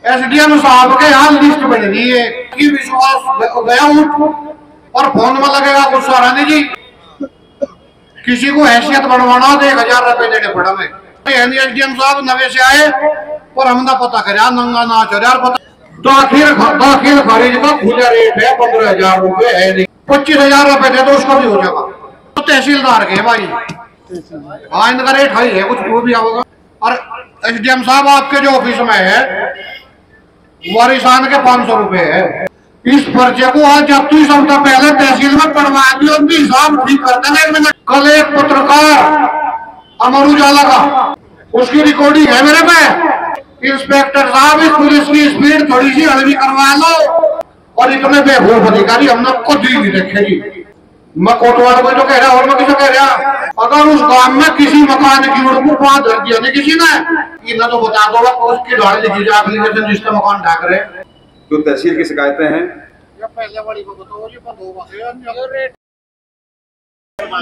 SDM साहब के यहाँ लिस्ट बन रही है कि विश्वास गया उठ और फोन में लगेगा गुस्सा रानी जी। किसी को हैसियत बनवाना तो 1000 रुपए देने पड़ा मैं। एसडीएम साहब नवे से आए और हमने पता कराया नंगा नाच हजार पता दाखिल खारिज का खुला रेट है 15,000 रुपए है, नहीं 25,000 रुपए दे तो उसका भी हो जाएगा। तो तहसीलदार के भाई हाँ इनका रेट हाई है, कुछ वो भी होगा। और एसडीएम साहब आपके जो ऑफिस में है वारिसान के 500 रुपए है। इस पर्चे को आज जब तू सप्ताह पहले तहसील में पढ़वा दियो उनकी हिसाब ठीक कर देना 1 मिनट। कल एक पत्रकार अमर उजाला का उसकी रिकॉर्डिंग है मेरे पे। इंस्पेक्टर साहब इस पुलिस की स्पीड थोड़ी सी हल्की करवा लो और इतने बेवकूफ अधिकारी हमने खुद ही नहीं देखे जी। मैं कोटवाड़ को जो कह रहा और मैं किसी कह रहा अगर उस गांव में किसी मकान की ओर को 5 धर दिया नहीं किसी ने तो बता दो उसकी ढाल लिखी जाए एप्लीकेशन जिसका मकान ढाक रहे। जो तहसील की शिकायतें हैं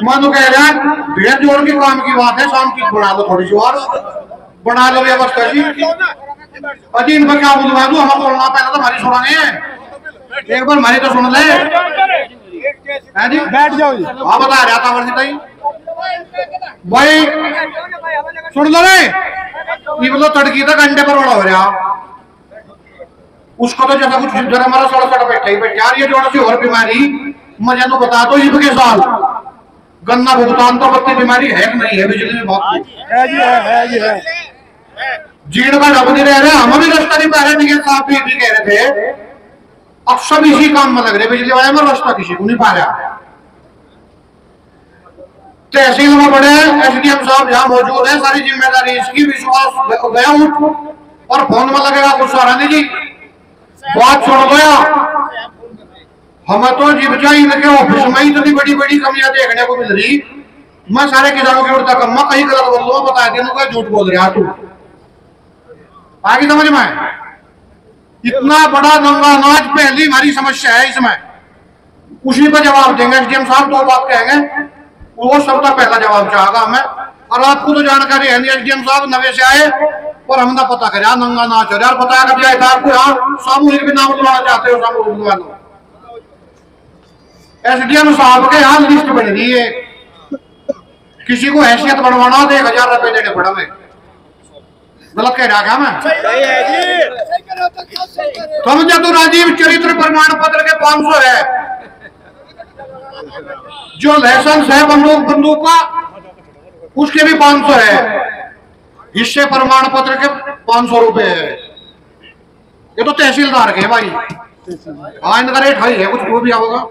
मैं तो कह रहा भेड़ जोड़ के काम की बात है, शांति बना दो थोड़ी सी और बना लो व्यवस्था जी। अजी इनको क्या बुलवा दूं, हमारे बोलना पहले तो हमारी सुनाने है, एक बार हमारी तो सुन ले जी। बैठ जाओ जी। हाँ बता रहा था वर्षिता ही भाई सुन लो रे ये बोलो तड़की तक अंडे पर बड़ा हो रहा उसको तो जैसा कुछ जरा हमारा सड़ा बैठा ही बैठा यार। ये जोड़ सी और बीमारी मुझे तो बता दो ईब के साल गन्ना भुगतान तो बत्ती बीमारी है कि नहीं है, बिजली में बहुत है। जीण का ढब नहीं रह रहा, हम भी रास्ता नहीं पा रहे। निखिल साहब भी कह रहे थे अब सब इसी काम में लग रहे, बिजली वाले में रास्ता किसी को नहीं पा रहा। तहसील में बड़े एसडीएम साहब जहां मौजूद है, सारी जिम्मेदारी इसकी। विश्वास गया उठ और फोन में लगेगा गुस्सा रानी जी। बात सुन गया हमें तो जीव चाहिए इनके ऑफिस में इतनी बड़ी बड़ी कमियां देखने को मिल रही। मैं सारे किसानों की उड़ता कम कहीं गलत बोल दो बता दिया झूठ बोल रहा तू आगे समझ में। इतना बड़ा नंगा अनाज पहली हमारी समस्या है इसमें, उसी पर जवाब देंगे एसडीएम साहब। तो बात कहेंगे वो सबका पहला जवाब चाहेगा हमें। और आपको तो जानकारी है नहीं, एसडीएम साहब नवे से आए और हमने पता कराया नंगा नाच हजार पता कर दिया था आपको। यहाँ सामूहिक भी नाम बुलवाना चाहते हो सामूहिक बुलवा लो। एसडीएम साहब के यहाँ लिस्ट बन रही है किसी को हैसियत बनवाना तो 1000 रुपए देने पड़ा मैं। गलत कह रहा क्या मैं? समझा तो राजीव चरित्र प्रमाण पत्र के 500 है। जो लाइसेंस है बंदूक का उसके भी 500 है। हिस्से प्रमाण पत्र के 500 रुपए है। ये तो तहसीलदार के भाई हाँ इनका रेट हाई है, कुछ वो भी होगा।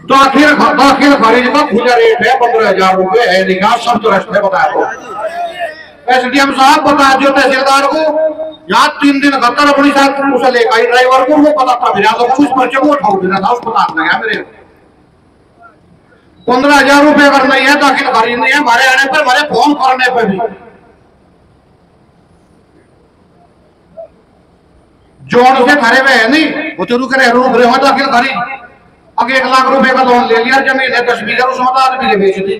दाखिल खारिज का खुला रेट है 15,000 रुपए है, निकाल सब तो रस्ते बताया तो एसडीएम साहब बता जो तहसीलदार को यहाँ 3 दिन खतर अपनी साथ उसे लेकर आई ड्राइवर को वो पता था मेरा तो उस पर्चे को उठाऊ देना था, उसको पता लगा मेरे 15,000 रुपए करना ही है दाखिल खारिज नहीं है। हमारे आने पर हमारे फोन करने पर भी जोड़ से खड़े हुए है नहीं वो तो रुक रहे हो दाखिल खारिज। अगर 1 लाख रुपए का लोन ले लिया, जमीन है 10 बीघा उसमें तो आदमी बेच दी,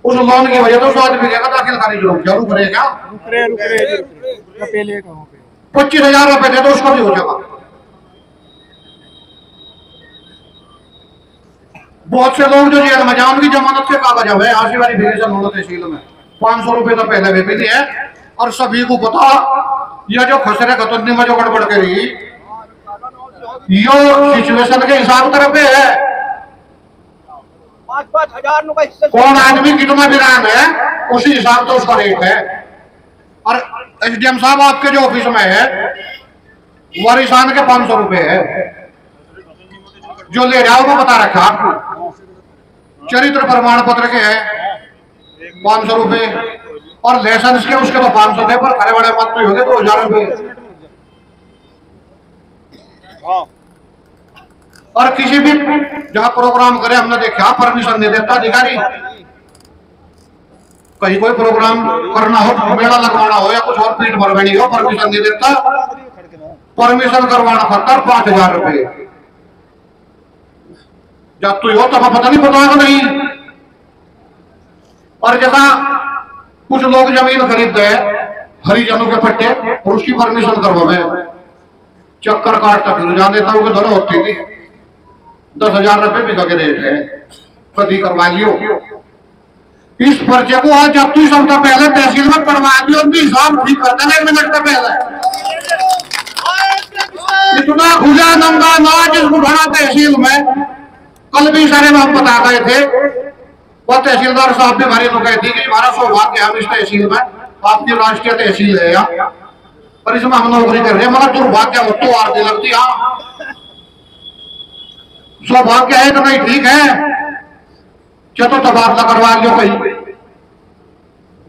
उस लोन की वजह तो 100 बीघे का दाखिल खारिज रुक रहे क्या 25,000 रुपए दे तो उसका भी हो जाएगा। बहुत से लोग जो जेल में जाए उनकी जमानत के कागज है आशीर्वादी तहसील में 500 रुपए तो पहले भी है। और सभी को पता यह जो खसरे खतरनी में जो गड़बड़ करी यो सिचुएशन के हिसाब तरफ है 5,000 कौन आदमी कितना वीरान है उसी हिसाब से उसका रेट है। और एसडीएम साहब आपके जो ऑफिस में है वारिसान के 500 रुपए है। जो ले रहा वो बता रखा आपको। चरित्र प्रमाण पत्र के है 500 रुपए और लाइसेंस के उसके तो 500 थे, पर खड़े बड़े मत तो हो गए 2,000 रुपए। और किसी भी जहां प्रोग्राम करे हमने देखा परमिशन नहीं देता अधिकारी। कहीं कोई प्रोग्राम करना हो, मेला लगवाना हो या कुछ और पीठ भरवानी हो, परमिशन नहीं देता। परमिशन करवाना खतर 5,000 रुपए जब तू हो तो पता नहीं पता नहीं। और जैसा कुछ लोग जमीन खरीदते हैं हरिजनों के पट्टे और उसकी परमिशन करवा मैं चक्कर काटता फिर जान देता हूँ कि दोनों होती थी 10,000 रुपए भी का रेट है, कभी करवा लियो। इस पर्चे को आज 31 हफ्ता पहले तहसील में करवा दियो, हिसाब ठीक करता है 1 मिनट का पहले। इतना खुला नंगा नाच इस बुढ़ाना तहसील में, कल भी सारे में हम बता गए थे, वह तहसीलदार साहब भी हमारी तो कहती कि हमारा सौभाग्य हम इस तहसील में, आपकी राष्ट्रीय तहसील है यहाँ पर इसमें हम नौकरी कर रहे हैं, मगर दुर्भाग्य हो तो आरती लगती। हाँ सौभाग्य है तो नहीं, ठीक है चलो तबादला करवा लियो कहीं,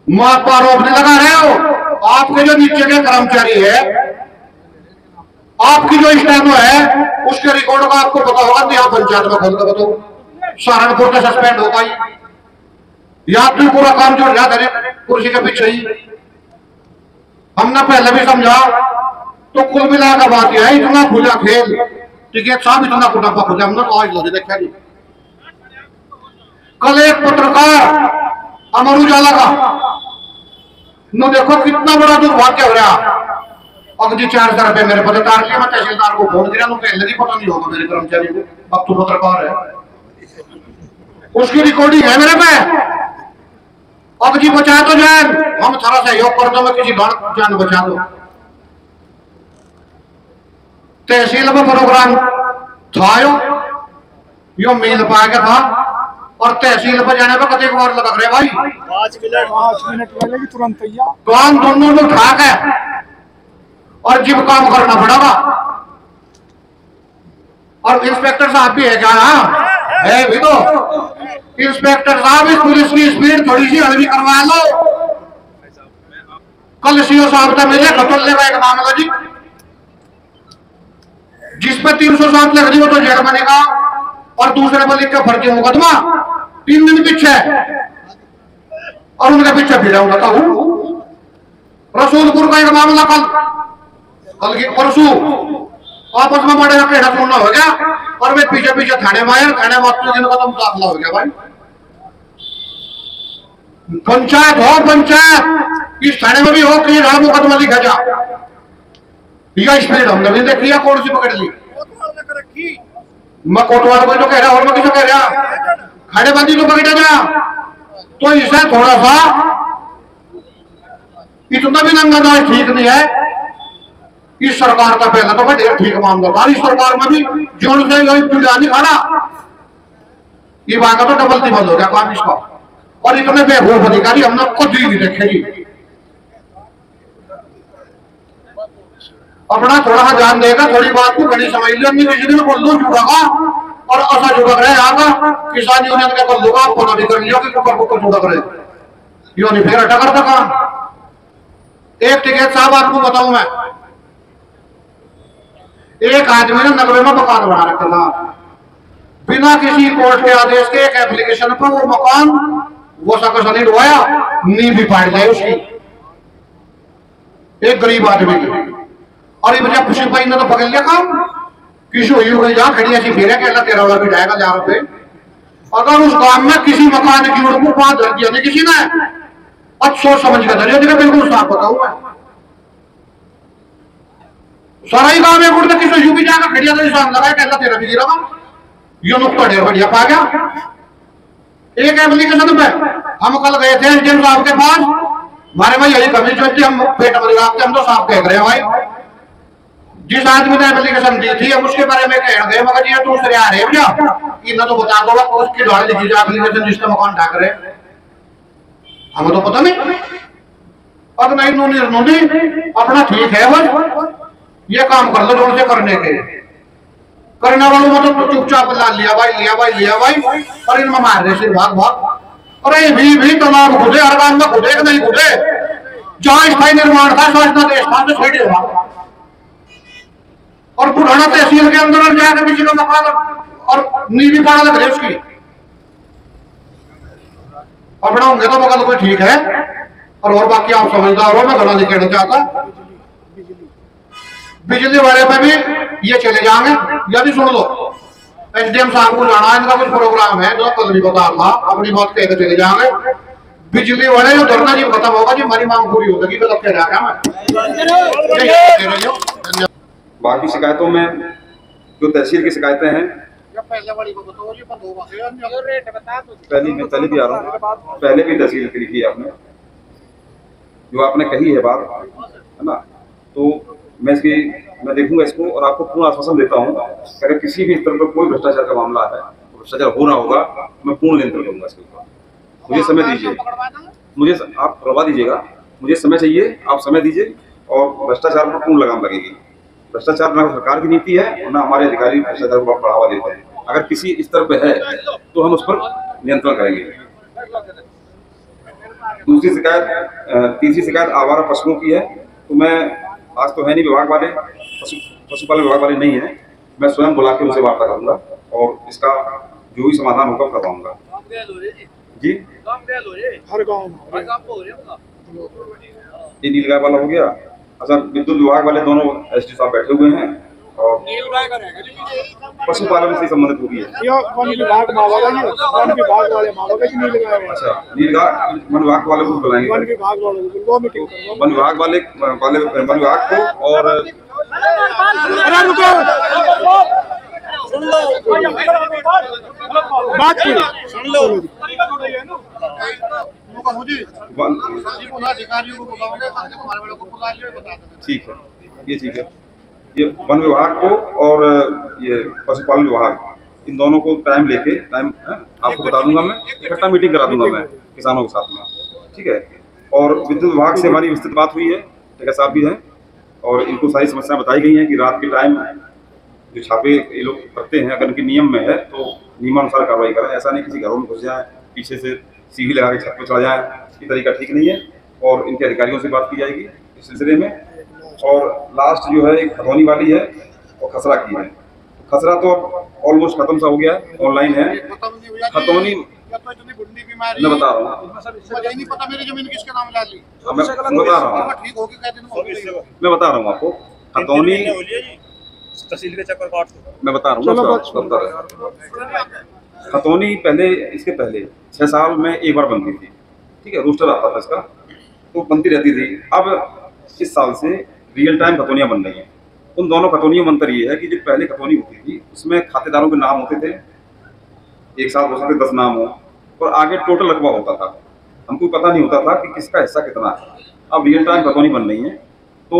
मां को आरोप नहीं लगा रहे हो। आपके जो नीचे के कर्मचारी है, आपकी जो स्टेनो है उसके रिकॉर्ड का आपको पता होगा, यहाँ पंचायत में खोल कर बताओ, सहारनपुर का सस्पेंड होगा ही, यहाँ तो पूरा काम जो याद है कुर्सी के पीछे ही। हमने पहले भी समझा, तो कुल मिलाकर बात यह है, इतना खुला खेल टिकट साहब, इतना कुटापा खुला हमने तो आज लोग देखा जी। कल एक पत्रकार अमर उजाला का न देखो कितना बड़ा दुर्भाग्य हो रहा, अब जी 4,000 रुपए मेरे पत्रकार के, मैं तहसीलदार को फोन किया, लगी पता नहीं होगा मेरे कर्मचारी को, अब तो पत्रकार है, उसकी रिकॉर्डिंग है मेरे पे। अब जी बचा तो जाए, हम थोड़ा सहयोग कर दो, मैं किसी जान बचा दो। तहसील में प्रोग्राम था यो मिल पाएगा था, और तहसील पर जाने पर कभी बार लगा रहे भाई 5 मिनट लगेगी तुरंत तैयार, काम दोनों में ठाक है और जिब काम करना पड़ेगा। और इंस्पेक्टर साहब भी है क्या? है भी तो इंस्पेक्टर साहब, इस पुलिस की स्पीड थोड़ी सी हल्की करवा लो। कल सीओ साहब से मिले, खतोलने का एक मामला जी, जिसपे 307 लग रही हो तो जेल बनेगा, और दूसरे पर लिख के फर्जी मुकदमा 3 दिन पीछे, और उनके पीछे भिड़ा हुआ था। रसूलपुर का एक मामला कल की परसों आपस में बड़े कहना सुनना हो गया, और वे पीछे पीछे थाने में आए, थाने में कदम दाखिला हो गया भाई। पंचायत हो पंचायत, इस थाने में भी हो कि मुकदमा लिखा जा, यह स्पीड हमने भी देखी है, कौन सी पकड़ ली। मैं कोटवाल को तो कह रहा, और मैं किसे कह रहा, खाड़ेबंदी को पकड़ा जा, तो इसे थोड़ा सा इतना भी नंगा ठीक नहीं है। इस सरकार का पहला तो भाई ठीक मामला था, इस सरकार में भी जोन से नहीं खाना, ये बात तो डबल तिबल हो गया काम इसका। और इतने बेवकूफ अधिकारी हमने कुछ भी नहीं देखे जी। अपना थोड़ा सा ध्यान देगा, थोड़ी बात को बड़ी समझ लिया, नहीं किसी दिन बोल दो जुड़ेगा, और ऐसा जुड़क रहे आगा किसान यूनियन का कर दूंगा, आपको भी कर लिया कि कुकर जुड़क रहे, यो नहीं फिर अटा करता काम। एक टिकट साहब आपको बताऊं मैं, एक आदमी ने 90 में मकान बना रखा था, बिना किसी कोर्ट के आदेश के, एक एप्लीकेशन पर वो मकान वो सकस नहीं ढुआया, नींव भी फाड़ जाए उसकी, एक गरीब आदमी की। और ये बच्चा खुशी पाई ने तो पकड़ लिया काम, किसी हुई हो गई जहां खड़ी ऐसी फिर कहला 13 भी जाएगा 1000 रुपए। अगर उस गांव में किसी मकान की ओर को 5 धर दिया नहीं किसी ने, अब सोच समझ कर धरिया, बिल्कुल साफ बताऊं मैं, सारा ही गांव में गुड़ किसी यूपी जाकर खड़िया तो निशान लगाया, कहला 13 भी गिरा, यो नुकता ढेर बढ़िया पा गया। एक एप्लीकेशन पे हम कल गए थे एसडीएम साहब के पास, हमारे में यही कमी चलती, हम पेट में हम तो साफ कह रहे हैं भाई, जिस आदमी ने एप्लीकेशन दी थी हम उसके बारे में कह रहे, मगर ये दूसरे आ रहे भैया इतना तो बता दो उसकी द्वारा लिखी जाए एप्लीकेशन जिसका मकान ढाक रहे, हमें तो पता नहीं। अब नहीं नूनी अपना ठीक है वो, ये काम कर लो जो उनसे करने के, करने वालों में तो चुपचाप ला लिया भाई, और इनमें मार रहे सिर्फ भाग भाग। अरे भी तमाम खुदे, हर काम में खुदे नहीं खुदे, जहां स्थायी निर्माण था सोचना देश था तो छेड़े हुआ, और पुराना तहसील के अंदर जाकर किसी का मकान और नींवी पाड़ा लग रही उसकी, अपना होंगे तो मकान कोई ठीक है। और बाकी आप समझदार हो, मैं गला नहीं कहना चाहता, बिजली वाले पे भी ये चले जाएंगे, यदि सुन लो एसडीएम साहब को जाना, इनका कुछ प्रोग्राम है जो कल भी बता था, अपनी बात कहकर चले जाएंगे। बिजली वाले जो धरना जी खत्म होगा जी, हमारी मांग पूरी होगी। गलत कह रहा मैं। बाकी शिकायतों में जो तहसील की शिकायतें हैं, पहले भी आ रहा हूँ, पहले भी तहसील की लिखी है आपने, जो आपने कही है बात, है ना, तो मैं देखूंगा इसको और आपको पूर्ण आश्वासन देता हूँ कि अगर किसी भी स्तर पर कोई भ्रष्टाचार का मामला है, भ्रष्टाचार हो रहा होगा, मैं पूर्ण नियंत्रण करूंगा इसके ऊपर। मुझे समय दीजिए, मुझे आप करवा दीजिएगा, मुझे समय चाहिए, आप समय दीजिए और भ्रष्टाचार पर पूर्ण लगाम लगेगी। भ्रष्टाचार ना सरकार की नीति है और ना हमारे अधिकारी भ्रष्टाचार को बढ़ावा देते हैं। अगर किसी स्तर पर है तो हम उस पर नियंत्रण करेंगे। दूसरी शिकायत, तीसरी शिकायत आवारा पशुओं की है। तो मैं आज तो है नहीं, विभाग वाले पशुपालन विभाग वाले नहीं है, मैं स्वयं बुला के उनसे वार्ता करूंगा और इसका जो भी समाधान होगा करवाऊंगा जी। हर गाँव ये नीलगाय वाला हो गया। अच्छा, विद्युत विभाग वाले दोनों एसडी साहब बैठे हुए हैं और पशुपालन से संबंधित होगी है। वन विभाग मांगेगा जी, वन विभाग वाले मांगेगा जी नीलगाय। अच्छा, नीलगाय वन विभाग वाले को बुलाएंगे, वन विभाग वाले को मीटिंग वन विभाग वाले वन विभाग को। और बात सुन लो, ठीक है, ये ठीक है। ये वन विभाग को और ये पशुपालन विभाग, इन दोनों को टाइम लेके आपको बता दूंगा, मैं इकट्ठा मीटिंग करा दूंगा मैं किसानों के साथ में, ठीक है। और विद्युत विभाग से हमारी विस्तृत बात हुई है, टेका साहब भी हैं और इनको सारी समस्याएं बताई गई हैं कि रात के टाइम जो छापे ये लोग करते हैं, अगर उनके नियम में है तो नियमानुसार कार्रवाई करें। ऐसा नहीं किसी घरों में घुस जाए, पीछे से सीढ़ी लगा के छत पर चढ़ा जाए, ये तरीका ठीक नहीं है और इनके अधिकारियों से बात की जाएगी इस सिलसिले में। और लास्ट जो है एक खतौनी वाली है और खसरा की है। खसरा तो ऑलमोस्ट खत्म सा हो गया है, ऑनलाइन है। खतौनी मैं बता रहा हूँ, मैं बता रहा हूँ आपको। खतौनी तहसील के चक्कर काट दो, मैं बता रहा हूँ। खतौनी पहले, इसके पहले 6 साल में एक बार बनती थी, ठीक है, रोस्टर आता था इसका, तो बनती रहती थी। अब इस साल से रियल टाइम खतौनियाँ बन रही हैं। उन दोनों खतौनियों में अंतर ये है कि जो पहले खतौनी होती थी उसमें खातेदारों के नाम होते थे, एक साथ हो सकते 10 नाम हो, और आगे टोटल रकबा होता था। हमको पता नहीं होता था कि किसका हिस्सा कितना है। अब रियल टाइम खतौनी बन रही है तो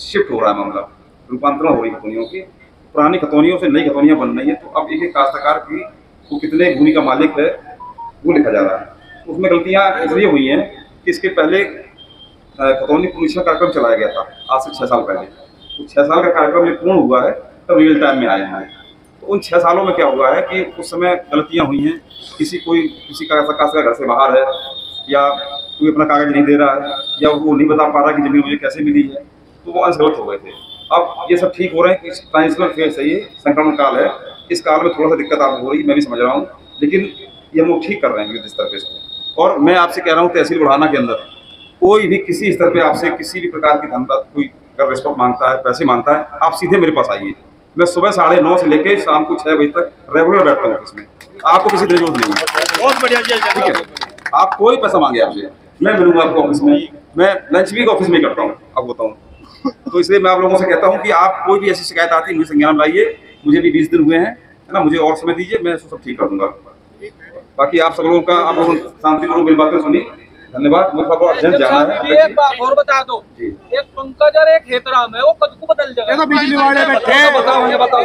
शिफ्ट हो रहा है मामला, रूपांतरण हो रही है खतौनियों की। पुरानी खतौनियों से नई खतौनियाँ बन रही हैं, तो अब एक काश्तकार की वो कितने भूमि का मालिक है वो लिखा जा रहा है। तो उसमें गलतियाँ इसलिए हुई हैं कि इसके पहले खतौनी पुनरीक्षण कार्यक्रम चलाया गया था आज से 6 साल पहले। तो 6 साल का कार्यक्रम जब पूर्ण हुआ है तब रियल टाइम में आए हैं। तो उन 6 सालों में क्या हुआ है कि उस समय गलतियाँ हुई हैं, किसी का घर से बाहर है या कोई अपना कागज नहीं दे रहा है या वो नहीं बता पा रहा कि जमीन मुझे कैसे मिली है, तो वो अंश गलत हो गए थे। अब ये सब ठीक हो रहे हैं कि ट्रांजिशनल फेज है, ये संक्रमण काल है, इस काल में थोड़ा सा दिक्कत आपको हो रही है, मैं भी समझ रहा हूँ, लेकिन ये हम लोग ठीक कर रहे हैं इस तरह पे इसको। और मैं आपसे कह रहा हूँ तहसील बुढ़ाना के अंदर कोई भी किसी स्तर पे आपसे किसी भी प्रकार की धंधा कोई अगर रिस्पॉन्स मांगता है, पैसे मांगता है, आप सीधे मेरे पास आइए। मैं सुबह 9:30 से लेकर शाम को 6 बजे तक रेगुलर बैठता हूँ ऑफिस में, आपको किसी तरह जरूरत नहीं है। बहुत बढ़िया, ठीक है। आप कोई पैसा मांगे आपसे, मैं मिलूंगा आपको ऑफिस में। मैं लंच भी ऑफिस में ही करता हूँ, आपको बताऊँ। तो इसलिए मैं आप लोगों से कहता हूँ कि आप कोई भी ऐसी शिकायत आती है मुझे संज्ञान लाइए। मुझे भी 20 दिन हुए हैं, है ना, मुझे और समय दीजिए, मैं इसको सब ठीक कर दूंगा। बाकी आप सब लोगों का, आप लोगों शांतिपूर्वक मेरी बातें सुनी, धन्यवाद। मुझे को अर्जेंट जाना है। एक बात और बता दो, एक पंकज और एक हेतराम है, वो कद को बदल जाएगा। बिजली वाले बैठे बताओ, ये बताओ।